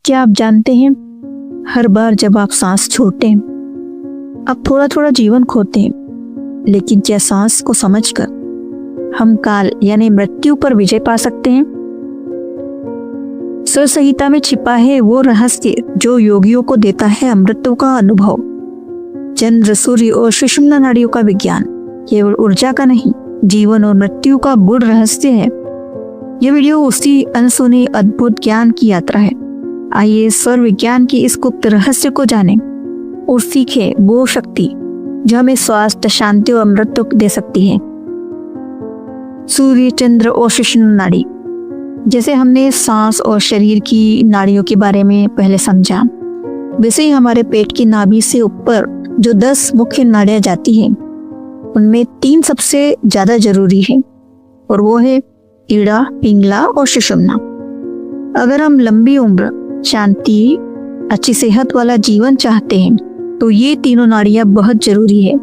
क्या आप जानते हैं, हर बार जब आप सांस छोड़ते हैं, आप थोड़ा थोड़ा जीवन खोते हैं, लेकिन क्या सांस को समझकर हम काल यानी मृत्यु पर विजय पा सकते हैं? सर संहिता में छिपा है वो रहस्य जो योगियों को देता है अमृतत्व का अनुभव। चंद्र, सूर्य और सुषुम्ना नाड़ियों का विज्ञान केवल ऊर्जा का नहीं, जीवन और मृत्यु का गूढ़ रहस्य है। यह वीडियो उसी अनसुनी अद्भुत ज्ञान की यात्रा है। आइए स्वर विज्ञान की इस गुप्त रहस्य को जानें और सीखें वो शक्ति जो हमें स्वास्थ्य, शांति और अमृतत्व दे सकती है। सूर्य, चंद्र और सुषुम्ना नाड़ी। जैसे हमने सांस और शरीर की नाड़ियों के बारे में पहले समझा, वैसे ही हमारे पेट की नाभि से ऊपर जो 10 मुख्य नाड़ियां जाती हैं, उनमें 3 सबसे ज्यादा जरूरी है और वो है ईड़ा, पिंगला और सुषुम्ना। अगर हम लंबी उम्र, शांति, अच्छी सेहत वाला जीवन चाहते हैं तो ये तीनों नाड़ियां बहुत जरूरी है।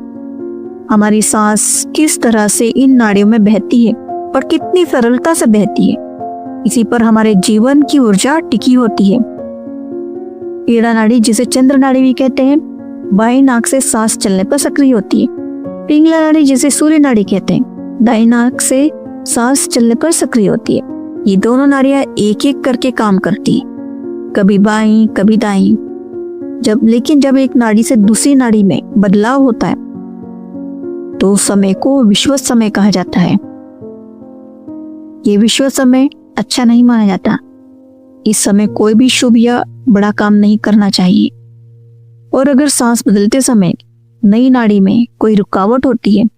हमारी सांस किस तरह से इन नाड़ियों में बहती है और कितनी सरलता से बहती है, इसी पर हमारे जीवन की ऊर्जा टिकी होती है। ईड़ा नाड़ी, जिसे चंद्र नाड़ी भी कहते हैं, बाईं नाक से सांस चलने पर सक्रिय होती है। पिंगला नाड़ी, जिसे सूर्य नाड़ी कहते हैं, दाईं नाक से सांस चलने पर सक्रिय होती है। ये दोनों नाड़ियां एक एक करके काम करती है, कभी बाईं कभी दाईं। लेकिन जब एक नाड़ी से दूसरी नाड़ी में बदलाव होता है तो उस समय को विश्व समय कहा जाता है। ये विश्व समय अच्छा नहीं माना जाता। इस समय कोई भी शुभ या बड़ा काम नहीं करना चाहिए। और अगर सांस बदलते समय नई नाड़ी में कोई रुकावट होती है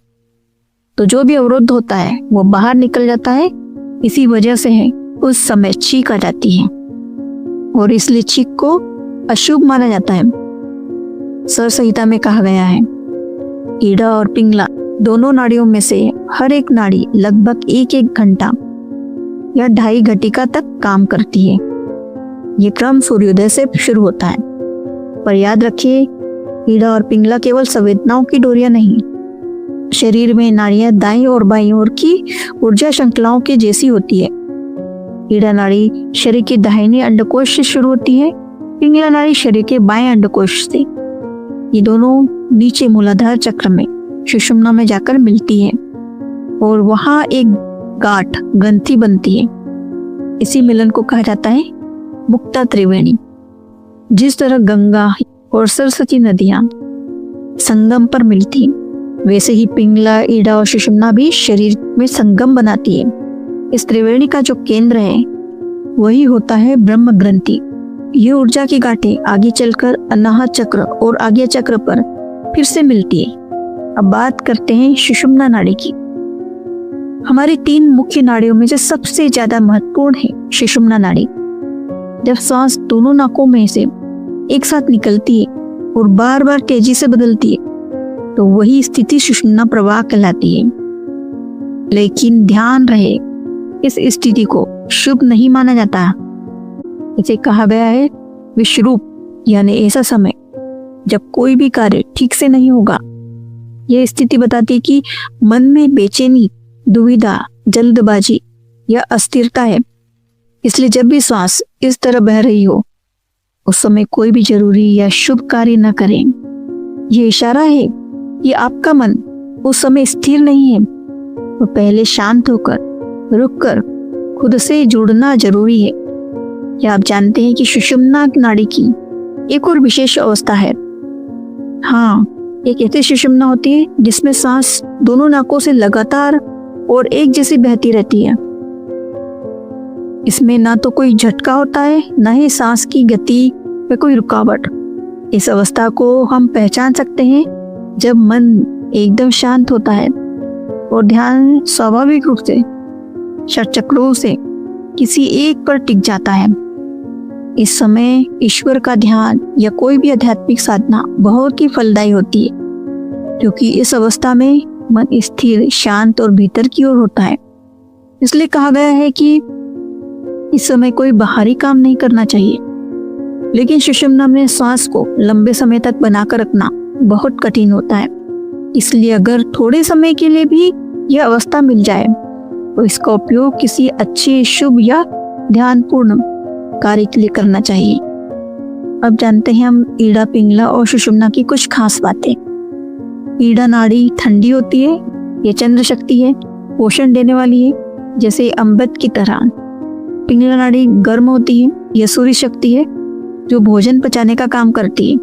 तो जो भी अवरोध होता है वो बाहर निकल जाता है। इसी वजह से है उस समय छींक आ जाती है और इसलिए छींक को अशुभ माना जाता है। सर संहिता में कहा गया है, ईड़ा और पिंगला दोनों नाड़ियों में से हर एक नाड़ी लगभग 1-1 घंटा या 2.5 घटिका तक काम करती है। ये क्रम सूर्योदय से शुरू होता है। पर याद रखिए, ईड़ा और पिंगला केवल संवेदनाओं की डोरियां नहीं, शरीर में नाड़ियां दाईं और बाईं ओर की ऊर्जा श्रृंखलाओं के जैसी होती है। ईड़ा नाड़ी शरीर के दाहिने अंडकोश से शुरू होती है, पिंगला नाड़ी शरीर के बाएं अंडकोश से। ये दोनों नीचे मूलाधार चक्र में सुषुम्ना में जाकर मिलती है और वहां एक गांठ, ग्रंथि बनती है। इसी मिलन को कहा जाता है मुक्ता त्रिवेणी। जिस तरह गंगा और सरस्वती नदियां संगम पर मिलती, वैसे ही पिंगला, ईड़ा और सुषुम्ना भी शरीर में संगम बनाती है। इस त्रिवेणी का जो केंद्र है वही होता है ब्रह्म ग्रंथि। ये ऊर्जा की गांठें आगे चलकर अनाहत चक्र और आज्ञा चक्र पर फिर से मिलती है। अब बात करते हैं सुषुम्ना नाड़ी की। हमारी 3 मुख्य नाड़ियों में से सबसे ज्यादा महत्वपूर्ण है सुषुम्ना नाड़ी। जब सांस दोनों नाकों में से एक साथ निकलती है और बार बार तेजी से बदलती है तो वही स्थिति सुषुम्ना प्रवाह कहलाती है। लेकिन ध्यान रहे, इस स्थिति को शुभ नहीं माना जाता। इसे कहा गया है विषरूप, यानी ऐसा समय जब कोई भी कार्य ठीक से नहीं होगा। यह स्थिति बताती है कि मन में बेचैनी, दुविधा, जल्दबाजी या अस्थिरता है। इसलिए जब भी श्वास इस तरह बह रही हो, उस समय कोई भी जरूरी या शुभ कार्य न करें। यह इशारा है कि आपका मन उस समय स्थिर नहीं है। तो पहले शांत होकर, रुककर खुद से जुड़ना जरूरी है। क्या आप जानते हैं कि सुषुम्ना नाड़ी की एक और विशेष अवस्था है? हाँ, एक ऐसी सुषुम्ना होती है जिसमें सांस दोनों नाकों से लगातार और एक जैसी बहती रहती है। इसमें ना तो कोई झटका होता है, ना ही सांस की गति में कोई रुकावट। इस अवस्था को हम पहचान सकते हैं जब मन एकदम शांत होता है और ध्यान स्वाभाविक रूप से षटचक्रों से किसी एक पर टिक जाता है। इस समय ईश्वर का ध्यान या कोई भी आध्यात्मिक साधना बहुत ही फलदायी होती है, क्योंकि इस अवस्था में मन स्थिर, शांत और भीतर की ओर होता है। इसलिए कहा गया है कि इस समय कोई बाहरी काम नहीं करना चाहिए। लेकिन सुषुम्ना में श्वास को लंबे समय तक बनाकर रखना बहुत कठिन होता है। इसलिए अगर थोड़े समय के लिए भी यह अवस्था मिल जाए तो इसका उपयोग किसी अच्छे, शुभ या ध्यानपूर्ण कार्य के लिए करना चाहिए। अब जानते हैं हम ईड़ा, पिंगला और सुषुम्ना की कुछ खास बातें। ईड़ा नाड़ी ठंडी होती है, ये चंद्र शक्ति है, पोषण देने वाली है जैसे अमृत की तरह। पिंगला नाड़ी गर्म होती है, यह सूर्य शक्ति है जो भोजन पचाने का काम करती है,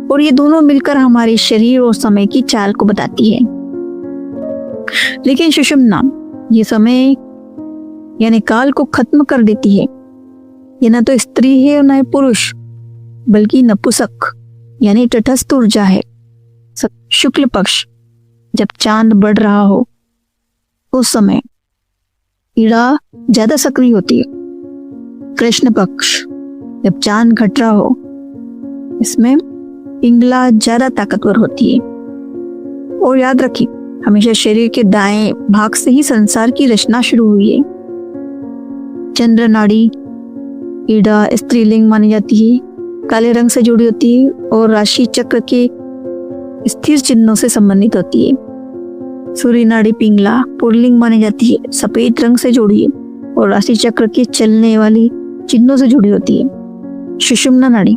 और ये दोनों मिलकर हमारे शरीर और समय की चाल को बताती है। लेकिन सुषुम्ना ये समय यानी काल को खत्म कर देती है। ये न तो स्त्री है और न ही पुरुष, बल्कि नपुंसक यानी तटस्थ ऊर्जा है। शुक्ल पक्ष जब चांद बढ़ रहा हो उस समय ईड़ा ज्यादा सक्रिय होती है। कृष्ण पक्ष जब चांद घट रहा हो इसमें पिंगला ज्यादा ताकतवर होती है। और याद रखिए, हमेशा शरीर के दाएं भाग से ही संसार की रचना शुरू हुई है। चंद्र नाड़ी ईड़ा स्त्रीलिंग मानी जाती है, काले रंग से जुड़ी होती है और राशि चक्र के स्थिर चिन्हों से संबंधित होती है। सूर्य नाड़ी पिंगला पुल्लिंग मानी जाती है, सफेद रंग से जुड़ी है और राशि चक्र के चलने वाली चिन्हों से जुड़ी होती है। सुषुम्ना नाड़ी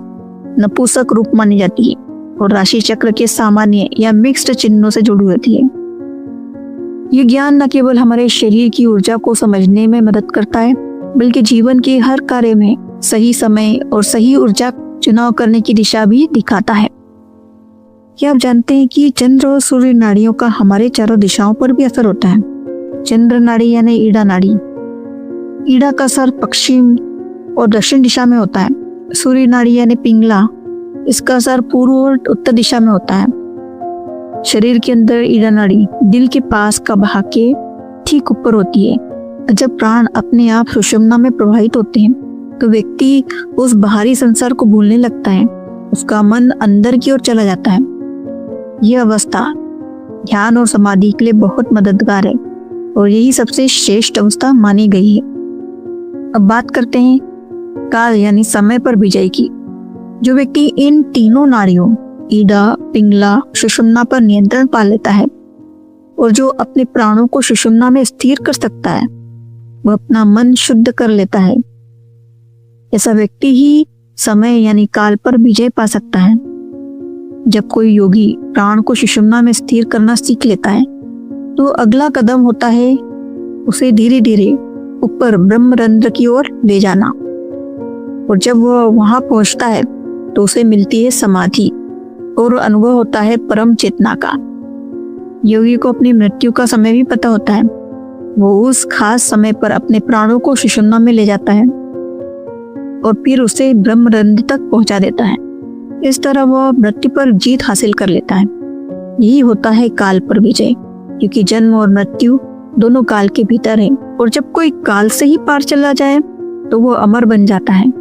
नपुंसक रूप मानी जाती है और राशि चक्र के सामान्य या मिक्स्ड चिन्हों से जुड़ी होती है। ये ज्ञान न केवल हमारे शरीर की ऊर्जा को समझने में मदद करता है, बल्कि जीवन के हर कार्य में सही समय और सही ऊर्जा चुनाव करने की दिशा भी दिखाता है। क्या आप जानते हैं कि चंद्र और सूर्य नाड़ियों का हमारे चारों दिशाओं पर भी असर होता है। चंद्र नाड़ी यानी ईड़ा नाड़ी, ईड़ा का असर पश्चिम और दक्षिण दिशा में होता है। सूर्य नाड़ी यानी पिंगला, इसका असर पूर्व और उत्तर दिशा में होता है। शरीर के अंदर ईड़ा नाड़ी दिल के पास कबह के ठीक ऊपर होती है। जब प्राण अपने आप सुषुम्ना में प्रवाहित होते हैं तो व्यक्ति उस बाहरी संसार को भूलने लगता है, उसका मन अंदर की ओर चला जाता है। यह अवस्था ध्यान और समाधि के लिए बहुत मददगार है और यही सबसे श्रेष्ठ अवस्था मानी गई है। अब बात करते हैं काल यानी समय पर विजय की। जो व्यक्ति इन तीनों नाड़ियों ईड़ा, पिंगला, सुषुम्ना पर नियंत्रण पा लेता है और जो अपने प्राणों को सुषुम्ना में स्थिर कर सकता है, वह अपना मन शुद्ध कर लेता है। ऐसा व्यक्ति ही समय यानी काल पर विजय पा सकता है। जब कोई योगी प्राण को सुषुम्ना में स्थिर करना सीख लेता है तो अगला कदम होता है उसे धीरे धीरे ऊपर ब्रह्मरंध्र की ओर ले जाना, और जब वह वहां पहुंचता है तो उसे मिलती है समाधि और अनुभव होता है परम चेतना का। योगी को अपनी मृत्यु का समय भी पता होता है। वो उस खास समय पर अपने प्राणों को सुषुम्ना में ले जाता है और फिर उसे ब्रह्मरंध्र तक पहुंचा देता है। इस तरह वह मृत्यु पर जीत हासिल कर लेता है। यही होता है काल पर विजय, क्योंकि जन्म और मृत्यु दोनों काल के भीतर है, और जब कोई काल से ही पार चला जाए तो वह अमर बन जाता है।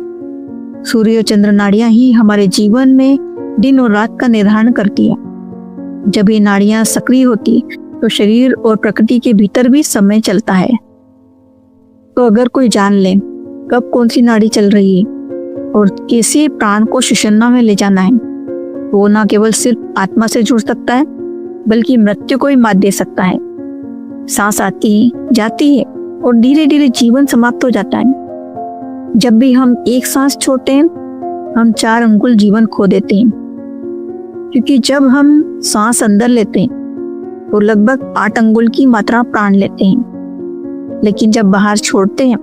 सूर्य और चंद्र नाड़ियां ही हमारे जीवन में दिन और रात का निर्धारण करती है। जब ये नाड़ियां सक्रिय होती तो शरीर और प्रकृति के भीतर भी समय चलता है। तो अगर कोई जान ले कब कौन सी नाड़ी चल रही है और कैसे प्राण को सुषुम्ना में ले जाना है, वो न केवल सिर्फ आत्मा से जुड़ सकता है, बल्कि मृत्यु को भी मात दे सकता है। सांस आती है, जाती है और धीरे धीरे जीवन समाप्त हो जाता है। जब भी हम एक सांस छोड़ते हैं, हम 4 अंगुल जीवन खो देते हैं, क्योंकि जब हम सांस अंदर लेते हैं तो लगभग 8 अंगुल की मात्रा प्राण लेते हैं, लेकिन जब बाहर छोड़ते हैं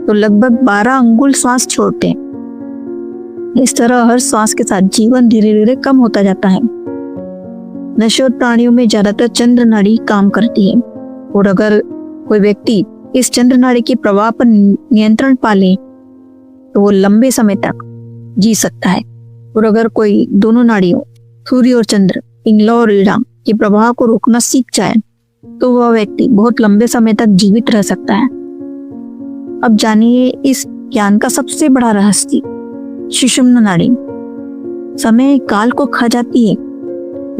तो लगभग 12 अंगुल श्वास छोड़ते हैं। इस तरह हर श्वास के साथ जीवन धीरे धीरे कम होता जाता है। नश्वर प्राणियों में ज्यादातर चंद्र नाड़ी काम करती है, और अगर कोई व्यक्ति इस चंद्र नाड़ी के प्रवाह पर नियंत्रण पा ले तो वो लंबे समय तक जी सकता है। और अगर कोई दोनों नाड़ियों सूर्य और चंद्र, पिंगला और ईड़ा के प्रवाह को रोकना सीख जाए तो वह व्यक्ति बहुत लंबे समय तक जीवित रह सकता है। अब जानिए इस ज्ञान का सबसे बड़ा रहस्य। सुषुम्ना नाड़ी समय काल को खा जाती है।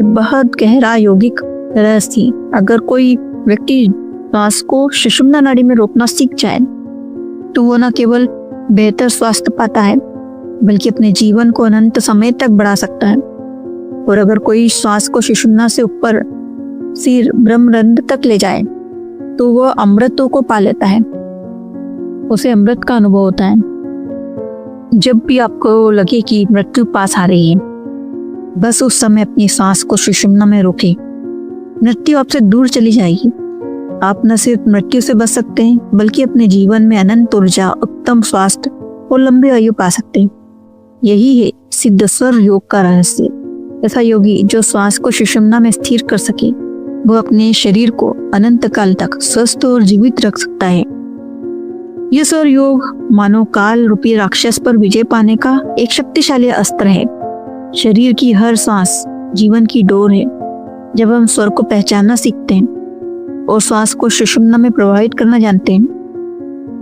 बहुत गहरा यौगिक रहस्य। अगर कोई व्यक्ति श्वास को सुषुम्ना नाड़ी में रोकना सीख जाए तो वो न केवल बेहतर स्वास्थ्य पाता है, बल्कि अपने जीवन को अनंत समय तक बढ़ा सकता है। और अगर कोई श्वास को सुषुम्ना से ऊपर सिर ब्रह्मरंध्र तक ले जाए तो वह अमृतों को पा लेता है, उसे अमृत का अनुभव होता है। जब भी आपको लगे कि मृत्यु पास आ रही है, बस उस समय अपनी सांस को सुषुम्ना में रोकें। मृत्यु आपसे दूर चली जाएगी। आप न सिर्फ मृत्यु से बच सकते हैं, बल्कि अपने जीवन में अनंत ऊर्जा, उत्तम स्वास्थ्य और लंबी आयु पा सकते हैं। यही है सिद्धेश्वर योग का रहस्य। ऐसा योगी जो श्वास को सुषुम्ना में स्थिर कर सके, वो अपने शरीर को अनंत काल तक स्वस्थ और जीवित रख सकता है। यह स्वर योग मानव काल रूपी राक्षस पर विजय पाने का एक शक्तिशाली अस्त्र है। शरीर की हर सांस जीवन की डोर है। जब हम स्वर को पहचानना सीखते हैं और श्वास को सुषुम्ना में प्रवाहित करना जानते हैं,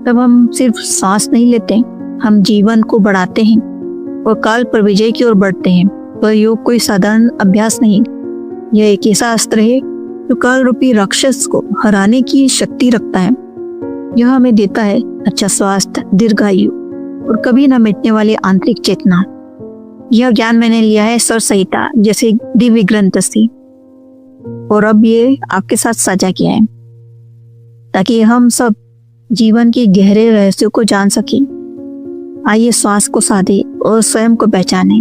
तब हम सिर्फ सांस नहीं लेते, हम जीवन को बढ़ाते हैं और काल पर विजय की ओर बढ़ते हैं। पर योग कोई साधारण अभ्यास नहीं, यह एक ऐसा अस्त्र है जो काल रूपी राक्षस को हराने की शक्ति रखता है। यह हमें देता है अच्छा स्वास्थ्य, दीर्घायु और कभी न मिटने वाली आंतरिक चेतना। यह ज्ञान मैंने लिया है स्वर संहिता जैसे दिव्य ग्रंथ से, और अब ये आपके साथ साझा किया है ताकि हम सब जीवन के गहरे रहस्यों को जान सकें। आइए श्वास को साधे और स्वयं को पहचाने।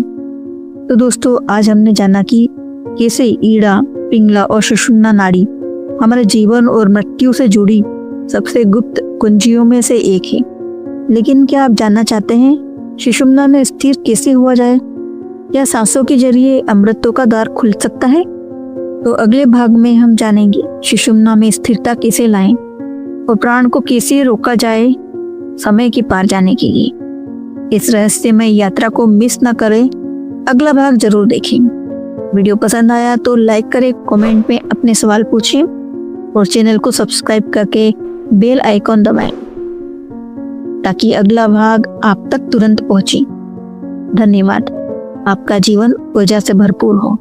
तो दोस्तों, आज हमने जाना कि कैसे ईड़ा, पिंगला और सुषुम्ना नाड़ी हमारे जीवन और मृत्यु से जुड़ी सबसे गुप्त कुंजियों में से एक है। लेकिन क्या आप जानना चाहते हैं सुषुम्ना में स्थिर कैसे हुआ जाए? क्या सांसों के जरिए अमृतों का द्वार खुल सकता है? तो अगले भाग में हम जानेंगे सुषुम्ना में स्थिरता कैसे लाएं और प्राण को कैसे रोका जाए समय के पार जाने के लिए। इस रहस्यमय यात्रा को मिस न करें, अगला भाग जरूर देखें। वीडियो पसंद आया तो लाइक करें, कमेंट में अपने सवाल पूछें और चैनल को सब्सक्राइब करके बेल आइकॉन दबाएं ताकि अगला भाग आप तक तुरंत पहुंचे। धन्यवाद। आपका जीवन ऊर्जा से भरपूर हो।